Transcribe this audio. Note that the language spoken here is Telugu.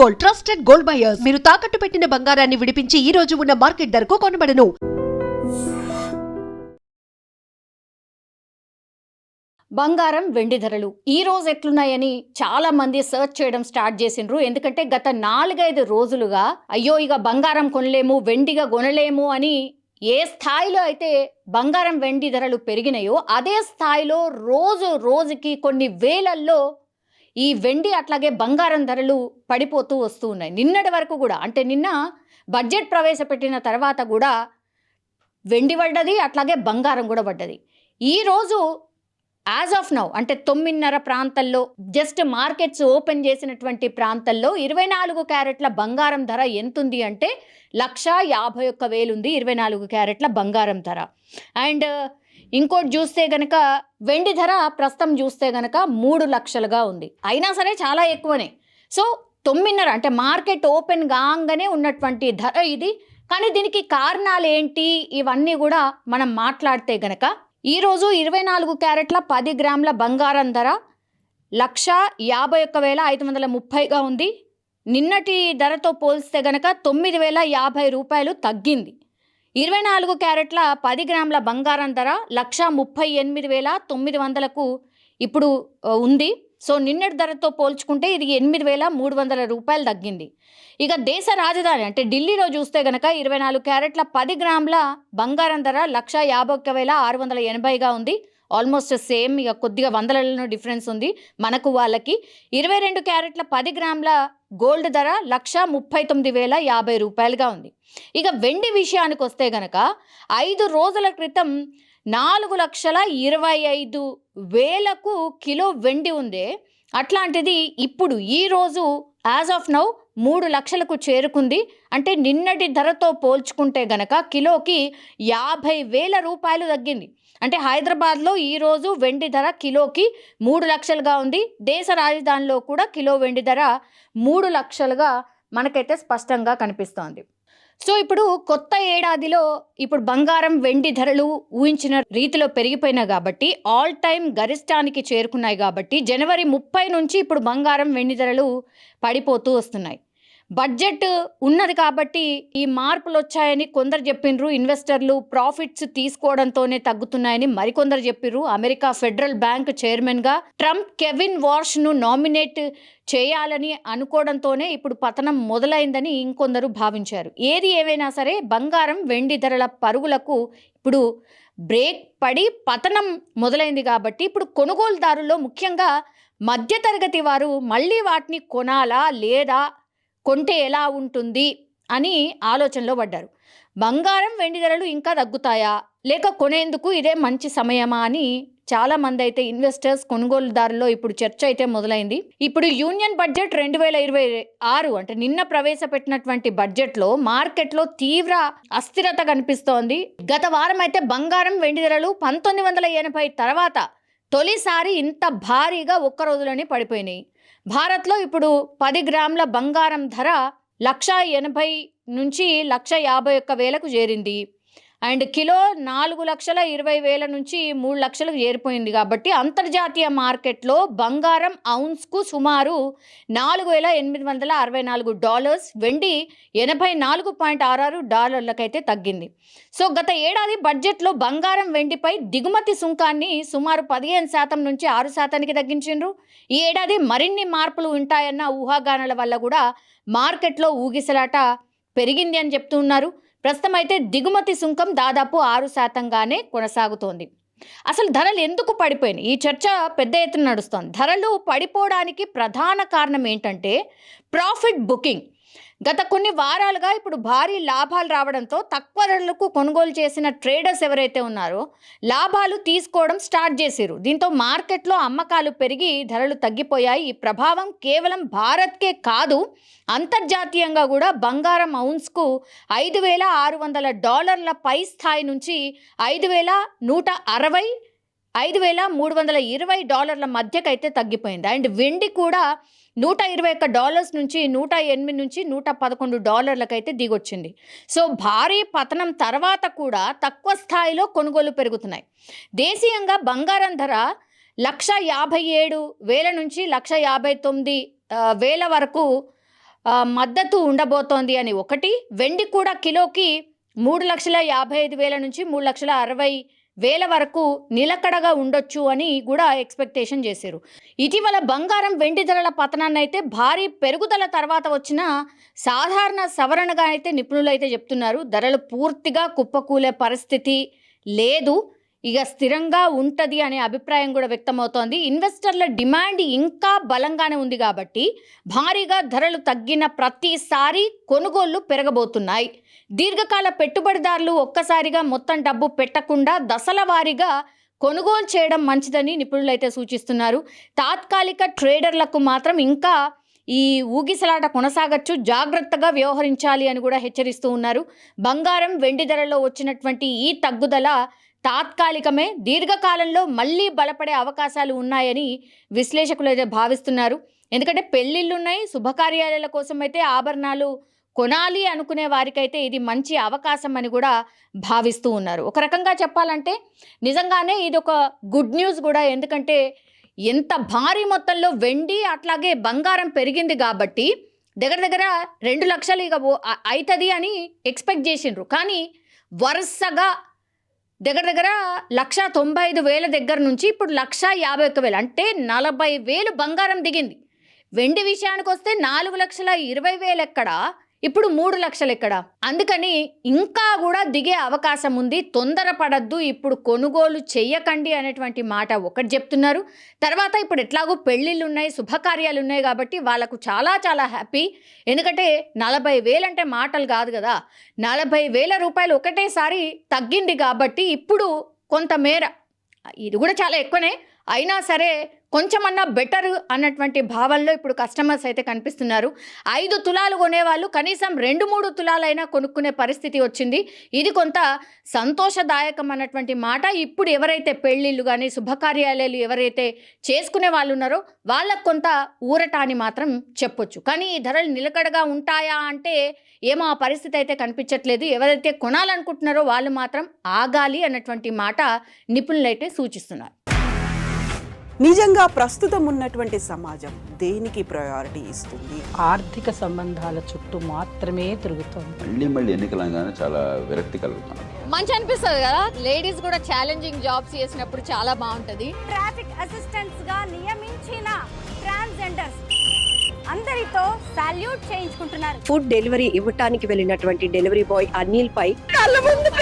Gold, trusted gold buyers. మీరు తాకట్టు పెట్టిన బంగారాన్ని విడిపించి ఈ రోజు ఉన్న మార్కెట్ ధరకు కొనబడను. బంగారం వెండి ధరలు ఈ రోజు ఎట్లున్నాయని చాలా మంది సర్చ్ చేయడం స్టార్ట్ చేసిండ్రు. ఎందుకంటే గత 4-5 రోజులుగా అయ్యో ఇక బంగారం కొనలేము, వెండిగా కొనలేము అని ఏ స్థాయిలో అయితే బంగారం వెండి ధరలు పెరిగినాయో అదే స్థాయిలో రోజు రోజుకి కొన్ని వేలల్లో ఈ వెండి అట్లాగే బంగారం ధరలు పడిపోతూ వస్తూ ఉన్నాయి. నిన్నటి వరకు కూడా, అంటే నిన్న బడ్జెట్ ప్రవేశపెట్టిన తర్వాత కూడా వెండి పడ్డది, అట్లాగే బంగారం కూడా పడ్డది. ఈరోజు యాజ్ ఆఫ్ నౌ అంటే 9:30 ప్రాంతాల్లో జస్ట్ మార్కెట్స్ ఓపెన్ చేసినటువంటి ప్రాంతాల్లో 24 క్యారెట్ల బంగారం ధర ఎంతుంది అంటే 1,51,000 ఉంది 24 క్యారెట్ల బంగారం ధర. అండ్ ఇంకోటి చూస్తే గనక వెండి ధర ప్రస్తుతం చూస్తే గనక 3 లక్షలుగా ఉంది. అయినా సరే చాలా ఎక్కువనే. సో 9:30 అంటే మార్కెట్ ఓపెన్ కాగానే ఉన్నటువంటి ధర ఇది. కానీ దీనికి కారణాలు ఏంటి ఇవన్నీ కూడా మనం మాట్లాడితే గనక ఈరోజు 24 క్యారెట్ల 10 గ్రాముల బంగారం ధర 1,51,530గా ఉంది. నిన్నటి ధరతో పోల్స్తే గనక 9,050 రూపాయలు తగ్గింది. 24 క్యారెట్ల 10 గ్రాముల బంగారం ధర 1,38,900కు ఇప్పుడు ఉంది. సో నిన్నటి ధరతో పోల్చుకుంటే ఇది 8,300 రూపాయలు తగ్గింది. ఇక దేశ రాజధాని అంటే ఢిల్లీలో చూస్తే గనక 24 క్యారెట్ల 10 గ్రాముల బంగారం ధర 1,51,680గా ఉంది. ఆల్మోస్ట్ సేమ్, ఇక కొద్దిగా వందలలో డిఫరెన్స్ ఉంది మనకు వాళ్ళకి. 22 క్యారెట్ల 10 గ్రాముల గోల్డ్ ధర 1,39,050 రూపాయలుగా ఉంది. ఇక వెండి విషయానికి వస్తే గనక 5 రోజుల క్రితం 4,25,000కు కిలో వెండి ఉందే, అట్లాంటిది ఇప్పుడు ఈరోజు యాజ్ ఆఫ్ నౌ 3 లక్షలకు చేరుకుంది. అంటే నిన్నటి ధరతో పోల్చుకుంటే గనక కిలోకి 50,000 రూపాయలు తగ్గింది. అంటే హైదరాబాద్లో ఈరోజు వెండి ధర కిలోకి 3 లక్షలుగా ఉంది. దేశ రాజధానిలో కూడా కిలో వెండి ధర 3 లక్షలుగా మనకైతే స్పష్టంగా కనిపిస్తోంది. సో ఇప్పుడు కొత్త ఏడాదిలో ఇప్పుడు బంగారం వెండి ధరలు ఊహించిన రీతిలో పెరిగిపోయినాయి కాబట్టి, ఆల్ టైమ్ గరిష్టానికి చేరుకున్నాయి కాబట్టి జనవరి 30 నుంచి ఇప్పుడు బంగారం వెండి ధరలు పడిపోతూ వస్తున్నాయి. బడ్జెట్ ఉన్నది కాబట్టి ఈ మార్పులు వచ్చాయని కొందరు చెప్పిండ్రు. ఇన్వెస్టర్లు ప్రాఫిట్స్ తీసుకోవడంతోనే తగ్గుతున్నాయని మరికొందరు చెప్పిర్రు. అమెరికా ఫెడరల్ బ్యాంక్ చైర్మన్గా ట్రంప్ కెవిన్ వార్ష్ను నామినేట్ చేయాలని అనుకోవడంతోనే ఇప్పుడు పతనం మొదలైందని ఇంకొందరు భావించారు. ఏది ఏమైనా సరే బంగారం వెండి ధరల పరుగులకు ఇప్పుడు బ్రేక్ పడి పతనం మొదలైంది కాబట్టి ఇప్పుడు కొనుగోలుదారుల్లో ముఖ్యంగా మధ్యతరగతి వారు మళ్ళీ వాటిని కొనాలా లేదా కొంటే ఎలా ఉంటుంది అని ఆలోచనలో పడ్డారు. బంగారం వెండి ధరలు ఇంకా తగ్గుతాయా లేక కొనేందుకు ఇదే మంచి సమయమా అని చాలామంది అయితే ఇన్వెస్టర్స్ కొనుగోలుదారుల్లో ఇప్పుడు చర్చ అయితే మొదలైంది. ఇప్పుడు యూనియన్ బడ్జెట్ 2026 అంటే నిన్న ప్రవేశపెట్టినటువంటి బడ్జెట్లో మార్కెట్లో తీవ్ర అస్థిరత కనిపిస్తోంది. గత వారం అయితే బంగారం వెండి ధరలు 1980 తర్వాత తొలిసారి ఇంత భారీగా ఒక్క రోజులోనే పడిపోయినాయి. భారత్లో ఇప్పుడు 10 గ్రాముల బంగారం ధర 1,80,000 నుంచి 1,51,000కు చేరింది. అండ్ కిలో 4,20,000 నుంచి 3 లక్షలకు చేరిపోయింది. కాబట్టి అంతర్జాతీయ మార్కెట్లో బంగారం ఔన్స్కు సుమారు $4,864, వెండి $84.66 తగ్గింది. సో గత ఏడాది బడ్జెట్లో బంగారం వెండిపై దిగుమతి సుంకాన్ని సుమారు 15% నుంచి 6%కి తగ్గించిండ్రు. ఈ ఏడాది మరిన్ని మార్పులు ఉంటాయన్న ఊహాగానాల వల్ల కూడా మార్కెట్లో ఊగిసలాట పెరిగింది అని చెప్తున్నారు. ప్రస్తుతం అయితే దిగుమతి సుంకం దాదాపు 6%గానే కొనసాగుతోంది. అసలు ధరలు ఎందుకు పడిపోయినాయి? ఈ చర్చ పెద్ద ఎత్తున నడుస్తోంది. ధరలు పడిపోవడానికి ప్రధాన కారణం ఏంటంటే ప్రాఫిట్ బుకింగ్. గత కొన్ని వారాలుగా ఇప్పుడు భారీ లాభాలు రావడంతో తక్కువ ధరలకు కొనుగోలు చేసిన ట్రేడర్స్ ఎవరైతే ఉన్నారో లాభాలు తీసుకోవడం స్టార్ట్ చేశారు. దీంతో మార్కెట్లో అమ్మకాలు పెరిగి ధరలు తగ్గిపోయాయి. ఈ ప్రభావం కేవలం భారత్కే కాదు, అంతర్జాతీయంగా కూడా బంగారం ఔన్స్కు $5,600 పై స్థాయి నుంచి $5,160, $5,320 మధ్యకైతే తగ్గిపోయింది. అండ్ వెండి కూడా $121 నుంచి $108 నుంచి $111కైతే దిగొచ్చింది. సో భారీ పతనం తర్వాత కూడా తక్కువ స్థాయిలో కొనుగోలు పెరుగుతున్నాయి. దేశీయంగా బంగారం ధర 1,57,000 నుంచి 1,59,000 వరకు మద్దతు ఉండబోతోంది అని ఒకటి. వెండి కూడా కిలోకి 3,55,000 నుంచి 3,60,000 వరకు నిలకడగా ఉండొచ్చు అని కూడా ఎక్స్పెక్టేషన్ చేశారు. ఇటీవల బంగారం వెండి ధరల పతనాన్ని అయితే భారీ పెరుగుదల తర్వాత వచ్చిన సాధారణ సవరణగా అయితే నిపుణులు అయితే చెప్తున్నారు. ధరలు పూర్తిగా కుప్పకూలే పరిస్థితి లేదు, ఇక స్థిరంగా ఉంటుంది అనే అభిప్రాయం కూడా వ్యక్తమవుతోంది. ఇన్వెస్టర్ల డిమాండ్ ఇంకా బలంగానే ఉంది కాబట్టి భారీగా ధరలు తగ్గిన ప్రతిసారి కొనుగోళ్లు పెరగబోతున్నాయి. దీర్ఘకాల పెట్టుబడిదారులు ఒక్కసారిగా మొత్తం డబ్బు పెట్టకుండా దశల వారీగా కొనుగోలు చేయడం మంచిదని నిపుణులు అయితే సూచిస్తున్నారు. తాత్కాలిక ట్రేడర్లకు మాత్రం ఇంకా ఈ ఊగిసలాట కొనసాగచ్చు, జాగ్రత్తగా వ్యవహరించాలి అని కూడా హెచ్చరిస్తూ ఉన్నారు. బంగారం వెండి ధరల్లో వచ్చినటువంటి ఈ తగ్గుదల తాత్కాలికమే, దీర్ఘకాలంలో మళ్ళీ బలపడే అవకాశాలు ఉన్నాయని విశ్లేషకులు అయితే భావిస్తున్నారు. ఎందుకంటే పెళ్ళిళ్ళు ఉన్నాయి, శుభకార్యాల కోసం అయితే ఆభరణాలు కొనాలి అనుకునే వారికైతే ఇది మంచి అవకాశం అని కూడా భావిస్తూ ఉన్నారు. ఒక రకంగా చెప్పాలంటే నిజంగానే ఇది ఒక గుడ్ న్యూస్ కూడా. ఎందుకంటే ఎంత భారీ మొత్తంలో వెండి అట్లాగే బంగారం పెరిగింది కాబట్టి దగ్గర 2 లక్షలు ఇక అవుతుంది అని ఎక్స్పెక్ట్ చేసిండ్రు. కానీ వరుసగా దగ్గర 1,95,000 దగ్గర నుంచి ఇప్పుడు 1,51,000 అంటే 40,000 బంగారం దిగింది. వెండి విషయానికి వస్తే 4,20,000 ఎక్కడ, ఇప్పుడు 3 లక్షలు ఎక్కడ. అందుకని ఇంకా కూడా దిగే అవకాశం ఉంది, తొందరపడద్దు, ఇప్పుడు కొనుగోలు చెయ్యకండి అనేటువంటి మాట ఒకటి చెప్తున్నారు. తర్వాత ఇప్పుడు ఎట్లాగో పెళ్ళిళ్ళు ఉన్నాయి, శుభకార్యాలు ఉన్నాయి కాబట్టి వాళ్ళకు చాలా చాలా హ్యాపీ. ఎందుకంటే 40,000 అంటే మాటలు కాదు కదా, 40,000 రూపాయలు ఒకటేసారి తగ్గింది కాబట్టి ఇప్పుడు కొంతమేర, ఇది కూడా చాలా ఎక్కువనే అయినా సరే కొంచెమన్నా బెటర్ అన్నటువంటి భావనలో ఇప్పుడు కస్టమర్స్ అయితే కనిపిస్తున్నారు. 5 తులాలు కొనేవాళ్ళు కనీసం 2-3 తులాలైనా కొనుక్కునే పరిస్థితి వచ్చింది. ఇది కొంత సంతోషదాయకం అన్నటువంటి మాట. ఇప్పుడు ఎవరైతే పెళ్ళిళ్ళు కానీ శుభకార్యాలు ఎవరైతే చేసుకునే వాళ్ళు ఉన్నారో వాళ్ళకు కొంత ఊరట అని మాత్రం చెప్పొచ్చు. కానీ ఈ ధరలు నిలకడగా ఉంటాయా అంటే ఏమో ఆ పరిస్థితి అయితే కనిపించట్లేదు. ఎవరైతే కొనాలనుకుంటున్నారో వాళ్ళు మాత్రం ఆగాలి అన్నటువంటి మాట నిపుణులు అయితే సూచిస్తున్నారు. నిజంగా ప్రస్తుతం ఉన్నటువంటి సమాజం దేనికి ప్రయారిటీ ఇస్తుంది? ఆర్థిక సంబంధాల చుట్టూ మాత్రమే తిరుగుతోంది. మళ్ళీ ఎన్నికలంగానే చాలా విరక్తి కలుగుతున్నాం. మంచి అనిపిస్తుంది కదా, లేడీస్ కూడా ఛాలెంజింగ్ జాబ్స్ చేసినప్పుడు చాలా బాగుంటది. ట్రాఫిక్ అసిస్టెంట్స్ గా నియమించిన ట్రాన్స్జెండర్స్ అందరితో సాల్యూట్ చేయించుకుంటున్నారు. ఫుడ్ డెలివరీ ఇవ్వటానికి వెళ్ళినటువంటి డెలివరీ బాయ్ అనిల్ పై కళ్ళ ముందు